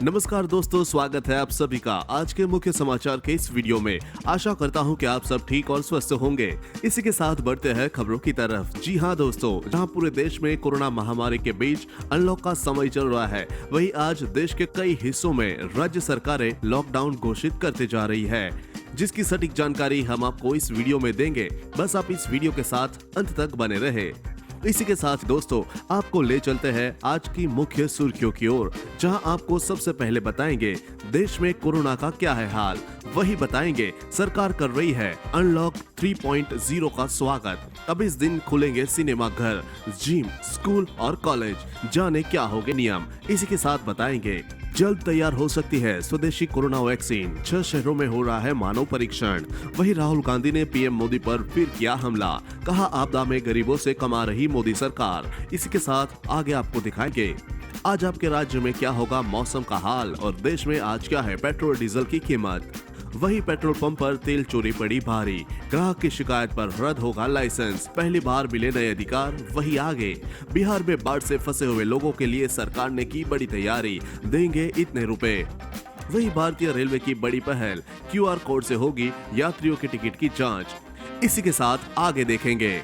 नमस्कार दोस्तों, स्वागत है आप सभी का आज के मुख्य समाचार के इस वीडियो में। आशा करता हूं कि आप सब ठीक और स्वस्थ होंगे। इसी के साथ बढ़ते हैं खबरों की तरफ। जी हां दोस्तों, जहां पूरे देश में कोरोना महामारी के बीच अनलॉक का समय चल रहा है, वहीं आज देश के कई हिस्सों में राज्य सरकारें लॉकडाउन घोषित करते जा रही है, जिसकी सटीक जानकारी हम आपको इस वीडियो में देंगे। बस आप इस वीडियो के साथ अंत तक बने रहे। इसी के साथ दोस्तों, आपको ले चलते हैं आज की मुख्य सुर्खियों की ओर, जहां आपको सबसे पहले बताएंगे देश में कोरोना का क्या है हाल। वही बताएंगे सरकार कर रही है अनलॉक 3.0 का स्वागत। अब इस दिन खुलेंगे सिनेमा घर, जिम, स्कूल और कॉलेज। जाने क्या होंगे नियम। इसी के साथ बताएंगे जल्द तैयार हो सकती है स्वदेशी कोरोना वैक्सीन। 6 शहरों में हो रहा है मानव परीक्षण। वहीं राहुल गांधी ने पीएम मोदी पर फिर किया हमला, कहा आपदा में गरीबों से कमा रही मोदी सरकार। इसी के साथ आगे आपको दिखाएंगे आज आपके राज्य में क्या होगा मौसम का हाल और देश में आज क्या है पेट्रोल डीजल की कीमत। वही पेट्रोल पंप पर तेल चोरी पड़ी भारी, ग्राहक की शिकायत पर रद्द होगा लाइसेंस। पहली बार मिले नए अधिकार। वही आगे बिहार में बाढ़ से फंसे हुए लोगों के लिए सरकार ने की बड़ी तैयारी, देंगे इतने रुपए। वही भारतीय रेलवे की बड़ी पहल, QR कोड से होगी यात्रियों की टिकट की जांच। इसी के साथ आगे देखेंगे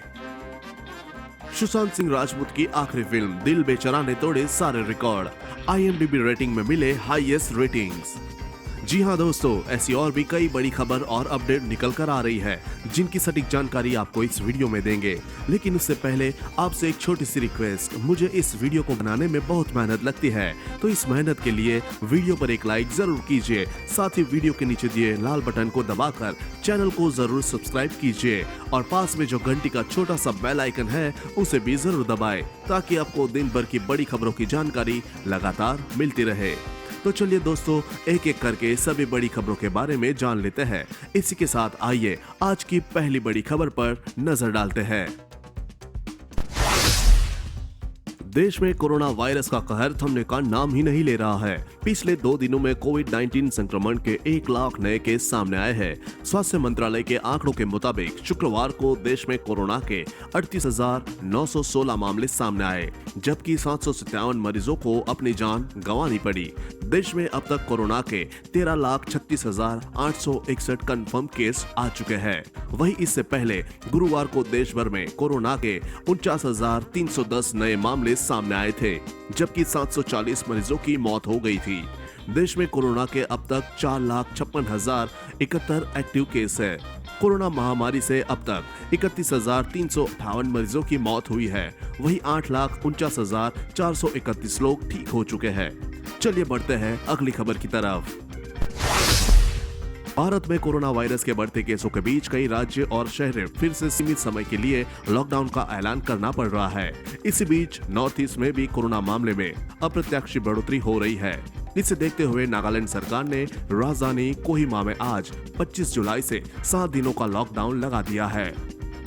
सुशांत सिंह राजपूत की आखिरी फिल्म दिल बेचारा ने तोड़े सारे रिकॉर्ड, IMDb रेटिंग में मिले हाईएस्ट रेटिंग्स। जी हां दोस्तों, ऐसी और भी कई बड़ी खबर और अपडेट निकल कर आ रही है, जिनकी सटीक जानकारी आपको इस वीडियो में देंगे। लेकिन उससे पहले आपसे एक छोटी सी रिक्वेस्ट, मुझे इस वीडियो को बनाने में बहुत मेहनत लगती है, तो इस मेहनत के लिए वीडियो पर एक लाइक जरूर कीजिए। साथ ही वीडियो के नीचे दिए लाल बटन को दबाकर चैनल को जरूर सब्सक्राइब कीजिए और पास में जो घंटी का छोटा सा बेल आइकन है उसे भी जरूर दबाएं, ताकि आपको दिन भर की बड़ी खबरों की जानकारी लगातार मिलती रहे। तो चलिए दोस्तों, एक एक करके सभी बड़ी खबरों के बारे में जान लेते हैं। इसी के साथ आइए आज की पहली बड़ी खबर पर नजर डालते हैं। देश में कोरोना वायरस का कहर थमने का नाम ही नहीं ले रहा है। पिछले 2 दिनों में कोविड-19 संक्रमण के 1 लाख नए केस सामने आए हैं। स्वास्थ्य मंत्रालय के आंकड़ों के मुताबिक शुक्रवार को देश में कोरोना के 38,916 मामले सामने आए, जबकि 757 मरीजों को अपनी जान गंवानी पड़ी। देश में अब तक कोरोना के 13,36,861 कंफर्म केस आ चुके हैं। वहीं इससे पहले गुरुवार को देश भर में कोरोना के 49,310 नए मामले सामने आए थे, जबकि 740 मरीजों की मौत हो गई थी। देश में कोरोना के अब तक 4,56,071 एक्टिव केस है। कोरोना महामारी से अब तक 31,358 मरीजों की मौत हुई है। वहीं 8,49,431 लोग ठीक हो चुके हैं। चलिए बढ़ते हैं अगली खबर की तरफ। भारत में कोरोना वायरस के बढ़ते केसों के बीच कई राज्य और शहर फिर से सीमित समय के लिए लॉकडाउन का ऐलान करना पड़ रहा है। इसी बीच नॉर्थ ईस्ट में भी कोरोना मामले में अप्रत्याशित बढ़ोतरी हो रही है। इसे देखते हुए नागालैंड सरकार ने राजधानी कोहिमा में आज 25 जुलाई से 7 दिनों का लॉकडाउन लगा दिया है।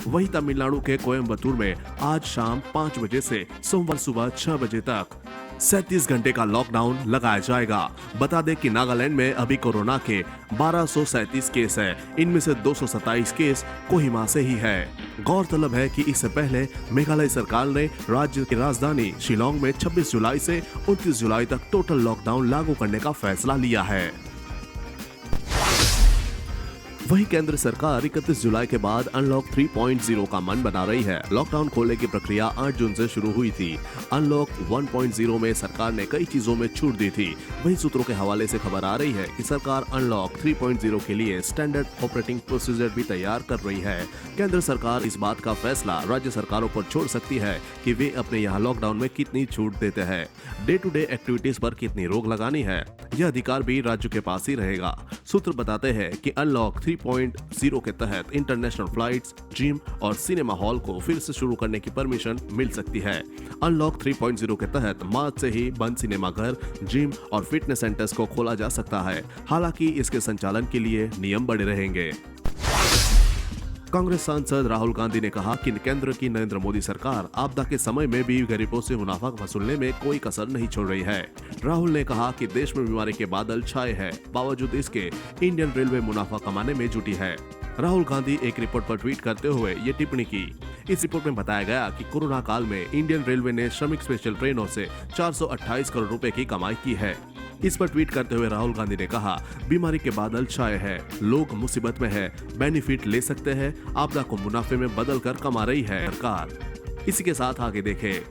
वहीं तमिलनाडु के कोयम्बटूर में आज शाम 5 बजे से सोमवार सुबह 6 बजे तक 37 घंटे का लॉकडाउन लगाया जाएगा। बता दें कि नागालैंड में अभी कोरोना के 1237 केस है। इनमें से 227 केस कोहिमा से ही है। गौरतलब है कि इससे पहले मेघालय सरकार ने राज्य की राजधानी शिलोंग में 26 जुलाई से 29 जुलाई तक टोटल लॉकडाउन लागू करने का फैसला लिया है। वहीं केंद्र सरकार 31 जुलाई के बाद अनलॉक 3.0 का मन बना रही है। लॉकडाउन खोलने की प्रक्रिया 8 जून से शुरू हुई थी। अनलॉक 1.0 में सरकार ने कई चीजों में छूट दी थी। वहीं सूत्रों के हवाले से खबर आ रही है कि सरकार अनलॉक 3.0 के लिए स्टैंडर्ड ऑपरेटिंग प्रोसीजर भी तैयार कर रही है। केंद्र सरकार इस बात का फैसला राज्य सरकारों पर छोड़ सकती है कि वे अपने यहाँ लॉकडाउन में कितनी छूट देते हैं। डे टू डे एक्टिविटीज पर कितनी रोक लगानी है, यह अधिकार भी राज्य के पास ही रहेगा। सूत्र बताते हैं कि अनलॉक 3.0 के तहत इंटरनेशनल फ्लाइट्स, जिम और सिनेमा हॉल को फिर से शुरू करने की परमिशन मिल सकती है। अनलॉक 3.0 के तहत मार्च से ही बंद सिनेमाघर, जिम और फिटनेस सेंटर्स को खोला जा सकता है। हालांकि इसके संचालन के लिए नियम बड़े रहेंगे। कांग्रेस सांसद राहुल गांधी ने कहा कि केंद्र की नरेंद्र मोदी सरकार आपदा के समय में भी गरीबों से मुनाफा वसूलने में कोई कसर नहीं छोड़ रही है। राहुल ने कहा कि देश में बीमारी के बादल छाए हैं, बावजूद इसके इंडियन रेलवे मुनाफा कमाने में जुटी है। राहुल गांधी एक रिपोर्ट पर ट्वीट करते हुए ये टिप्पणी की। इस रिपोर्ट में बताया गया कि कोरोना काल में इंडियन रेलवे ने श्रमिक स्पेशल ट्रेनों से 428 करोड़ रुपए की कमाई की है। इस पर ट्वीट करते हुए राहुल गांधी ने कहा, बीमारी के बादल छाए हैं, लोग मुसीबत में है, बेनिफिट ले सकते हैं, आपदा को मुनाफे में बदल कर कमा रही है सरकार। इसी के साथ आगे देखें।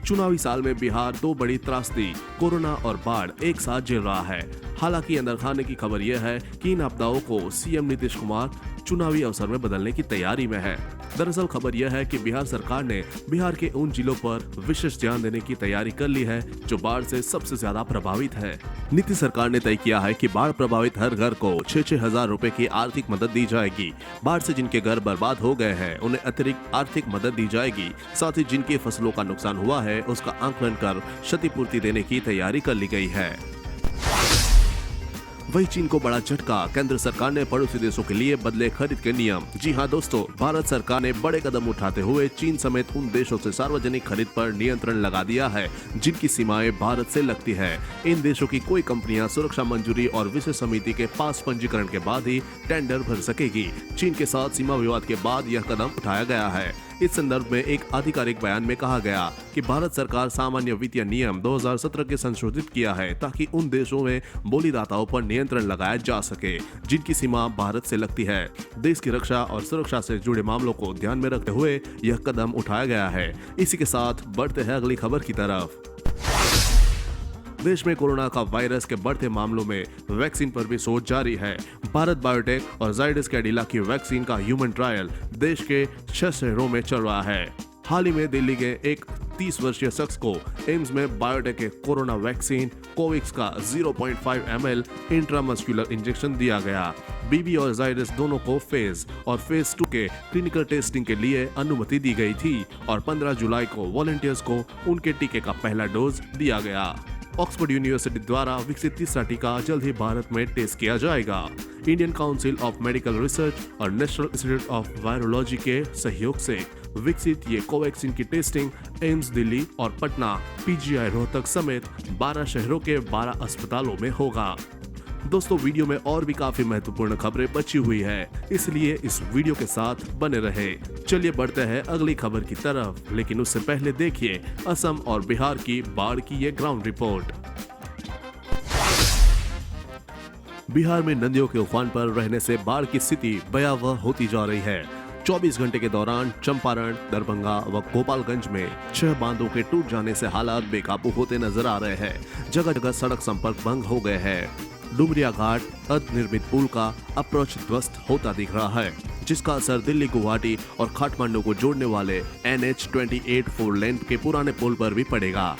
चुनावी साल में बिहार दो बड़ी त्रासदी, कोरोना और बाढ़ एक साथ झेल रहा है। हालांकि अंदर खाने की खबर यह है कि इन आपदाओं को सीएम नीतीश कुमार चुनावी अवसर में बदलने की तैयारी में है। दरअसल खबर यह है कि बिहार सरकार ने बिहार के उन जिलों पर विशेष ध्यान देने की तैयारी कर ली है जो बाढ़ से सबसे ज्यादा प्रभावित है। नीतीश सरकार ने तय किया है कि बाढ़ प्रभावित हर घर को 6-6 हजार रुपए की आर्थिक मदद दी जाएगी। बाढ़ से जिनके घर बर्बाद हो गए हैं उन्हें अतिरिक्त आर्थिक मदद दी जाएगी। साथ ही जिनकी फसलों का नुकसान हुआ है उसका आंकलन कर क्षतिपूर्ति देने की तैयारी कर ली गई है। वही चीन को बड़ा झटका, केंद्र सरकार ने पड़ोसी देशों के लिए बदले खरीद के नियम। जी हां दोस्तों, भारत सरकार ने बड़े कदम उठाते हुए चीन समेत उन देशों से सार्वजनिक खरीद पर नियंत्रण लगा दिया है जिनकी सीमाएं भारत से लगती है। इन देशों की कोई कंपनियां सुरक्षा मंजूरी और विशेष समिति के पास पंजीकरण के बाद ही टेंडर भर सकेगी। चीन के साथ सीमा विवाद के बाद यह कदम उठाया गया है। इस संदर्भ में एक आधिकारिक बयान में कहा गया कि भारत सरकार सामान्य वित्तीय नियम 2017 के संशोधित किया है ताकि उन देशों में बोलीदाताओं पर नियंत्रण लगाया जा सके जिनकी सीमा भारत से लगती है। देश की रक्षा और सुरक्षा से जुड़े मामलों को ध्यान में रखते हुए यह कदम उठाया गया है। इसी के साथ बढ़ते हैं अगली खबर की तरफ। देश में कोरोना का वायरस के बढ़ते मामलों में वैक्सीन पर भी शोध जारी है। भारत बायोटेक और जाइडस कैडिला की वैक्सीन का ह्यूमन ट्रायल देश के 6 शहरों में चल रहा है। हाल ही में दिल्ली के एक 30 वर्षीय शख्स को एम्स में बायोटेक के कोरोना वैक्सीन कोविक्स का 0.5 ml इंट्रामस्कुलर इंजेक्शन दिया गया। बीबी और जाइडस दोनों को फेज और फेज 2 के क्लिनिकल टेस्टिंग के लिए अनुमति दी गई थी और 15 जुलाई को वॉलंटियर्स को उनके टीके का पहला डोज दिया गया। ऑक्सफोर्ड यूनिवर्सिटी द्वारा विकसित तीसरा टीका जल्द ही भारत में टेस्ट किया जाएगा। Indian council of medical research और नेशनल इंस्टीट्यूट ऑफ वायरोलॉजी के सहयोग से विकसित ये कोवैक्सीन की टेस्टिंग एम्स दिल्ली और पटना, पीजीआई रोहतक समेत 12 शहरों के 12 अस्पतालों में होगा। दोस्तों, वीडियो में और भी काफी महत्वपूर्ण खबरें बची हुई है, इसलिए इस वीडियो के साथ बने रहे। चलिए बढ़ते हैं अगली खबर की तरफ, लेकिन उससे पहले देखिए असम और बिहार की बाढ़ की ये ग्राउंड रिपोर्ट। बिहार में नदियों के उफान पर रहने से बाढ़ की स्थिति भयावह होती जा रही है। 24 घंटे के दौरान चंपारण, दरभंगा व गोपालगंज में 6 बांधों के टूट जाने से हालात बेकाबू होते नजर आ रहे हैं। जगह जगह सड़क संपर्क भंग हो गए हैं। डुमरिया घाट अर्धनिर्मित पुल का अप्रोच ध्वस्त होता दिख रहा है, जिसका असर दिल्ली, गुवाहाटी और काठमांडू को जोड़ने वाले NH-28 4 लेन के पुराने पुल पर भी पड़ेगा।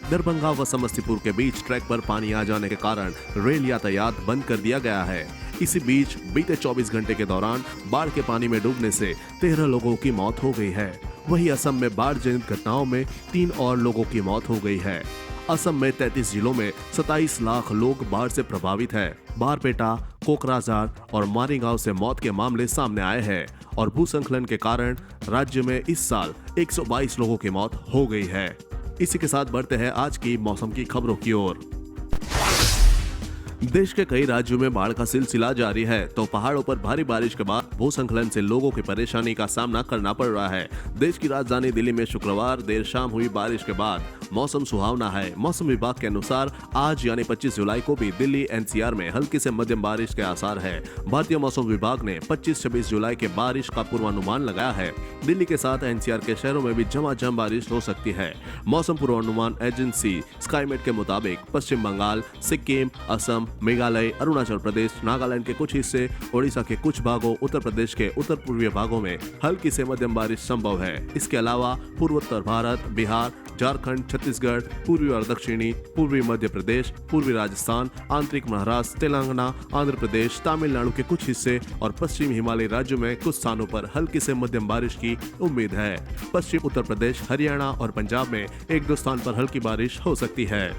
दरभंगा व समस्तीपुर के बीच ट्रैक पर पानी आ जाने के कारण रेल यातायात बंद कर दिया गया है। इसी बीच बीते 24 घंटे के दौरान बाढ़ के पानी में डूबने से 13 लोगों की मौत हो गई है। वहीं असम में बाढ़ जनित घटनाओं में 3 और लोगों की मौत हो गई है। असम में 33 जिलों में 27 लाख लोग बाढ़ से प्रभावित हैं। बारपेटा, कोकराझार और मारीगांव से मौत के मामले सामने आए हैं और भूस्खलन के कारण राज्य में इस साल 122 लोगों की मौत हो गई है। इसी के साथ बढ़ते हैं आज की मौसम की खबरों की ओर। देश के कई राज्यों में बाढ़ का सिलसिला जारी है, तो पहाड़ों पर भारी बारिश के बाद भूस्खलन से लोगों की परेशानी का सामना करना पड़ रहा है। देश की राजधानी दिल्ली में शुक्रवार देर शाम हुई बारिश के बाद मौसम सुहावना है। मौसम विभाग के अनुसार आज यानी 25 जुलाई को भी दिल्ली NCR में हल्की से मध्यम बारिश के आसार है। भारतीय मौसम विभाग ने 25-26 जुलाई के बारिश का पूर्वानुमान लगाया है। दिल्ली के साथ NCR के शहरों में भी झमाझम बारिश हो सकती है। मौसम पूर्वानुमान एजेंसी स्काईमेट के मुताबिक पश्चिम बंगाल, सिक्किम, असम, मेघालय, अरुणाचल प्रदेश, नागालैंड के कुछ हिस्से, ओडिशा के कुछ भागों, उत्तर प्रदेश के उत्तर पूर्वी भागों में हल्की से मध्यम बारिश संभव है। इसके अलावा पूर्वोत्तर भारत, बिहार, झारखंड, छत्तीसगढ़, पूर्वी और दक्षिणी, पूर्वी मध्य प्रदेश, पूर्वी राजस्थान, आंतरिक महाराष्ट्र, तेलंगाना, आंध्र प्रदेश, तमिलनाडु के कुछ हिस्से और पश्चिम हिमालयी राज्यों में कुछ स्थानों पर हल्की से मध्यम बारिश की उम्मीद है। पश्चिम उत्तर प्रदेश, हरियाणा और पंजाब में 1-2 स्थान पर हल्की बारिश हो सकती है।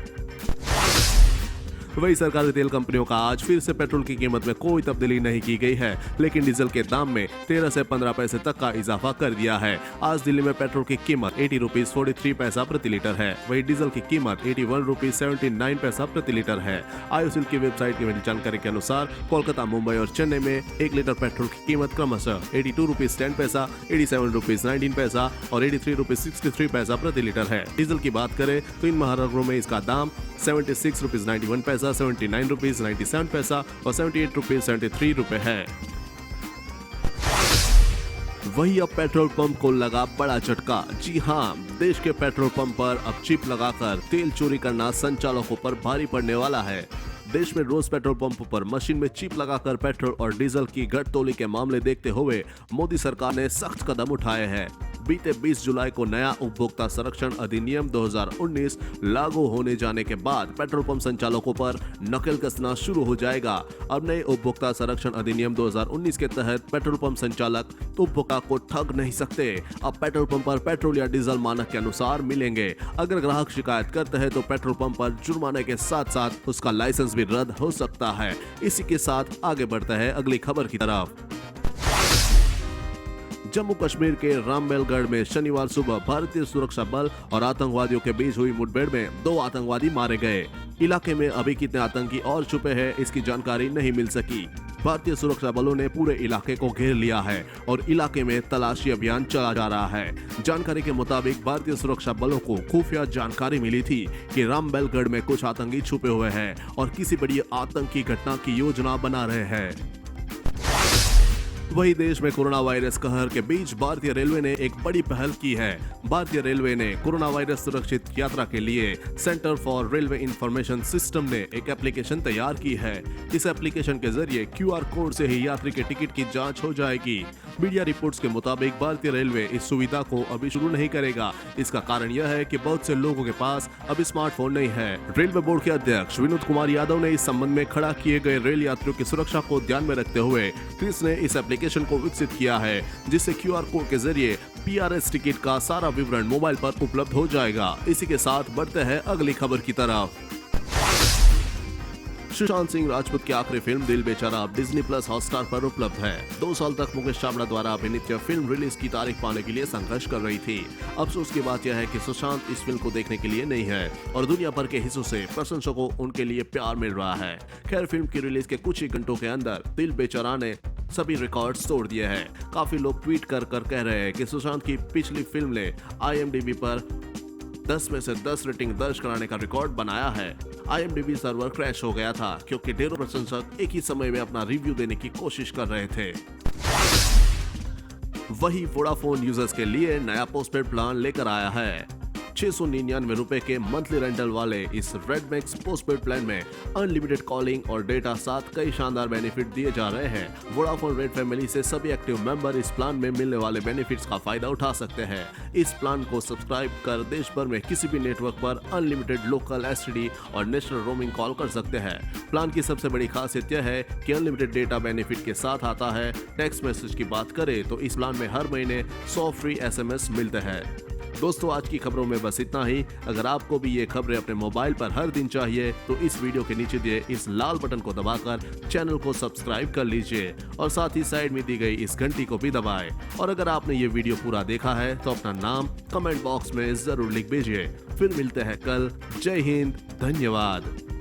वही सरकारी तेल कंपनियों का आज फिर से पेट्रोल की कीमत में कोई तब्दीली नहीं की गई है, लेकिन डीजल के दाम में 13 से 15 पैसे तक का इजाफा कर दिया है। आज दिल्ली में पेट्रोल की कीमत 80 रुपीज 43 पैसा प्रति लीटर है। वही डीजल की कीमत 81 रुपीज 79 पैसा प्रति लीटर है। आयोसिल की वेबसाइट की मिली जानकारी के अनुसार कोलकाता, मुंबई और चेन्नई में 1 लीटर पेट्रोल की कीमत क्रमशः 82 रुपीज 10 पैसा, 87 रुपीज 19 पैसा और 83 रुपीज 63 पैसा प्रति लीटर है। डीजल की बात करें तो इन महानगरों में इसका दाम 76 रुपीज 91 पैसा, 79 रुपीज 97 पैसा और 78 रुपीज 73 रुपए है। वही अब पेट्रोल पंप को लगा बड़ा झटका। जी हां, देश के पेट्रोल पंप पर अब चिप लगाकर तेल चोरी करना संचालकों पर भारी पड़ने वाला है। देश में रोज पेट्रोल पंप पर मशीन में चिप लगाकर पेट्रोल और डीजल की घटतोली के मामले देखते हुए मोदी सरकार ने सख्त कदम उठाए हैं। बीते 20 जुलाई को नया उपभोक्ता संरक्षण अधिनियम 2019 लागू होने जाने के बाद पेट्रोल पंप संचालकों पर नकेल कसना शुरू हो जाएगा। अब नए उपभोक्ता संरक्षण अधिनियम 2019 के तहत पेट्रोल पंप संचालक उपभोक्ता को ठग नहीं सकते। अब पेट्रोल पंप पर पेट्रोल या डीजल मानक के अनुसार मिलेंगे। अगर ग्राहक शिकायत करते हैं तो पेट्रोल पंप पर जुर्माने के साथ साथ उसका लाइसेंस भी रद्द हो सकता है। इसी के साथ आगे बढ़ता है अगली खबर की तरफ। जम्मू कश्मीर के रामबेलगढ़ में शनिवार सुबह भारतीय सुरक्षा बल और आतंकवादियों के बीच हुई मुठभेड़ में 2 आतंकवादी मारे गए। इलाके में अभी कितने आतंकी और छुपे हैं इसकी जानकारी नहीं मिल सकी। भारतीय सुरक्षा बलों ने पूरे इलाके को घेर लिया है और इलाके में तलाशी अभियान चला जा रहा है। जानकारी के मुताबिक भारतीय सुरक्षा बलों को खुफिया जानकारी मिली थी कि रामबेलगढ़ में कुछ आतंकी छुपे हुए हैं और किसी बड़ी आतंकी घटना की योजना बना रहे हैं। वही देश में कोरोना वायरस कहर के बीच भारतीय रेलवे ने एक बड़ी पहल की है। भारतीय रेलवे ने कोरोना वायरस सुरक्षित यात्रा के लिए centre for railway information system ने एक एप्लीकेशन तैयार की है। इस एप्लीकेशन के जरिए QR कोड से ही यात्री के टिकट की जांच हो जाएगी। मीडिया रिपोर्ट्स के मुताबिक भारतीय रेलवे इस सुविधा को अभी शुरू नहीं करेगा। इसका कारण यह है कि बहुत से लोगों के पास अभी स्मार्टफोन नहीं है। रेलवे बोर्ड के अध्यक्ष विनोद कुमार यादव ने इस संबंध में खड़ा किए गए रेल यात्रियों की सुरक्षा को ध्यान में रखते हुए क्रिस ने इस एप्लीकेशन को विकसित किया है, जिससे QR कोड के जरिए PRS टिकट का सारा विवरण मोबाइल पर उपलब्ध हो जाएगा। इसी के साथ बढ़ते हैं अगली खबर की तरफ। सुशांत सिंह राजपूत की आखिरी फिल्म दिल बेचारा अब Disney+ हॉटस्टार पर उपलब्ध है। 2 साल तक मुकेश चावड़ा द्वारा अभिनीत यह फिल्म रिलीज की तारीख पाने के लिए संघर्ष कर रही थी। अफसोस की बात यह है कि सुशांत इस फिल्म को देखने के लिए नहीं है और दुनिया भर के हिस्सों से प्रशंसकों को उनके लिए प्यार मिल रहा है। खैर, फिल्म की रिलीज के कुछ ही घंटों के अंदर दिल बेचारा ने सभी रिकॉर्ड्स तोड़ दिए हैं। काफी लोग ट्वीट कर कह रहे हैं कि सुशांत की पिछली फिल्म ने IMDb पर 10 में से 10 रेटिंग दर्ज कराने का रिकॉर्ड बनाया है। IMDb सर्वर क्रैश हो गया था क्योंकि ढेरों प्रशंसक एक ही समय में अपना रिव्यू देने की कोशिश कर रहे थे। वही वोडाफोन यूजर्स के लिए नया पोस्टपेड प्लान लेकर आया है। 699 रुपए के मंथली रेंटल वाले इस रेड मैक्स पोस्टपेड प्लान में अनलिमिटेड कॉलिंग और डेटा साथ कई शानदार बेनिफिट दिए जा रहे हैं। वोडाफोन रेड फैमिली से सभी एक्टिव मेंबर इस प्लान में मिलने वाले बेनिफिट्स का फायदा उठा सकते हैं। इस प्लान को सब्सक्राइब कर देश भर में किसी भी नेटवर्क पर अनलिमिटेड लोकल STD और नेशनल रोमिंग कॉल कर सकते हैं। प्लान की सबसे बड़ी खासियत यह है कि अनलिमिटेड डेटा बेनिफिट के साथ आता है। टेक्स्ट मैसेज की बात करें तो इस प्लान में हर महीने 100 फ्री SMS मिलते हैं। दोस्तों, आज की खबरों में बस इतना ही। अगर आपको भी ये खबरें अपने मोबाइल पर हर दिन चाहिए तो इस वीडियो के नीचे दिए इस लाल बटन को दबाकर चैनल को सब्सक्राइब कर लीजिए और साथ ही साइड में दी गई इस घंटी को भी दबाएं। और अगर आपने ये वीडियो पूरा देखा है तो अपना नाम कमेंट बॉक्स में जरूर लिख भेजिए। फिर मिलते हैं कल। जय हिंद, धन्यवाद।